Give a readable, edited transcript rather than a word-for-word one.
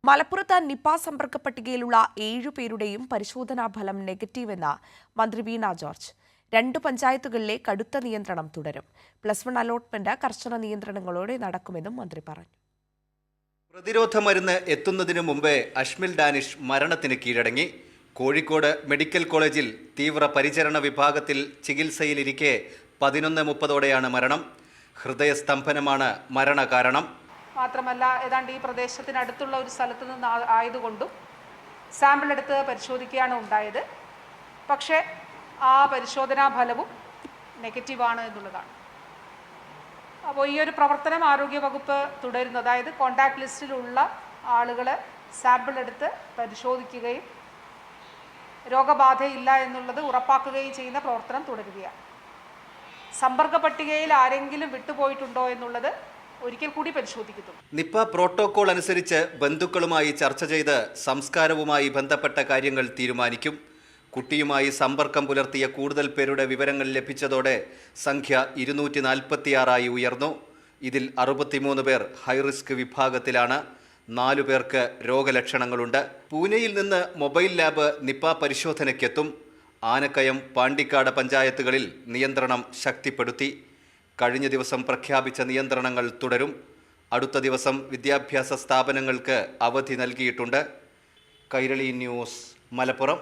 മലപ്പുറത്ത് നിപ സമ്പർക്ക പട്ടികയിലുള്ള 7 പേരുടെയും പരിശോധനാ ഫലം നെഗറ്റീവെന്ന് മന്ത്രി വീണ ജോർജ്. 2 പഞ്ചായത്തുകളിലെ കടുത്ത നിയന്ത്രണം തുടരും. +1 അലോട്ട്മെന്റ് കർശന നിയന്ത്രണങ്ങളോടെ നടക്കുമെന്നും മന്ത്രി പറഞ്ഞു. പ്രതിരോധ മരുന്ന് എത്തുന്നതിനു മുമ്പേ അഷ്മിൽ ഡാനിഷ് മരണത്തിന് കീഴടങ്ങി. കോഴിക്കോട് മെഡിക്കൽ കോളേജിൽ തീവ്ര പരിചരണ വിഭാഗത്തിൽ ചികിത്സയിലിരിക്കെ 11:30ഓടെയാണ് മരണം. ഹൃദയസ്തംഭനമാണ് മരണകാരണം. മാത്രമല്ല, ഏതാണ്ട് ഈ പ്രദേശത്തിനടുത്തുള്ള ഒരു സ്ഥലത്ത് നിന്ന് ആയതുകൊണ്ടും സാമ്പിൾ എടുത്ത് പരിശോധിക്കുകയാണ് ഉണ്ടായത്. പക്ഷേ ആ പരിശോധനാ ഫലവും നെഗറ്റീവാണ് എന്നുള്ളതാണ്. അപ്പോൾ ഈ ഒരു പ്രവർത്തനം ആരോഗ്യവകുപ്പ് തുടരുന്നു. അതായത് കോൺടാക്ട് ലിസ്റ്റിലുള്ള ആളുകളെ സാമ്പിൾ എടുത്ത് പരിശോധിക്കുകയും രോഗബാധയില്ല എന്നുള്ളത് ഉറപ്പാക്കുകയും ചെയ്യുന്ന പ്രവർത്തനം തുടരുകയാണ്. സമ്പർക്ക പട്ടികയിൽ ആരെങ്കിലും വിട്ടുപോയിട്ടുണ്ടോ എന്നുള്ളത് ഒരിക്കൽ കൂടി പരിശോധിക്കുന്നു. നിപ പ്രോട്ടോകോൾ അനുസരിച്ച് ബന്ധുക്കളുമായി ചർച്ച ചെയ്ത് സംസ്കാരവുമായി ബന്ധപ്പെട്ട കാര്യങ്ങൾ തീരുമാനിക്കും. കുട്ടിയുമായി സമ്പർക്കം പുലർത്തിയ കൂടുതൽ പേരുടെ വിവരങ്ങൾ ലഭിച്ചതോടെ സംഖ്യ 246 ഉയർന്നു. ഇതിൽ 63 പേർ ഹൈറിസ്ക് വിഭാഗത്തിലാണ്. 4 പേർക്ക് രോഗലക്ഷണങ്ങളുണ്ട്. പൂനെയിൽ നിന്ന് മൊബൈൽ ലാബ് നിപ പരിശോധനയ്ക്കെത്തും. ആനക്കയം, പാണ്ടിക്കാട് പഞ്ചായത്തുകളിൽ നിയന്ത്രണം ശക്തിപ്പെടുത്തി. കഴിഞ്ഞ ദിവസം പ്രഖ്യാപിച്ച നിയന്ത്രണങ്ങൾ തുടരും. അടുത്ത ദിവസം വിദ്യാഭ്യാസ സ്ഥാപനങ്ങൾക്ക് അവധി നൽകിയിട്ടുണ്ട്. കൈരളി ന്യൂസ്, മലപ്പുറം.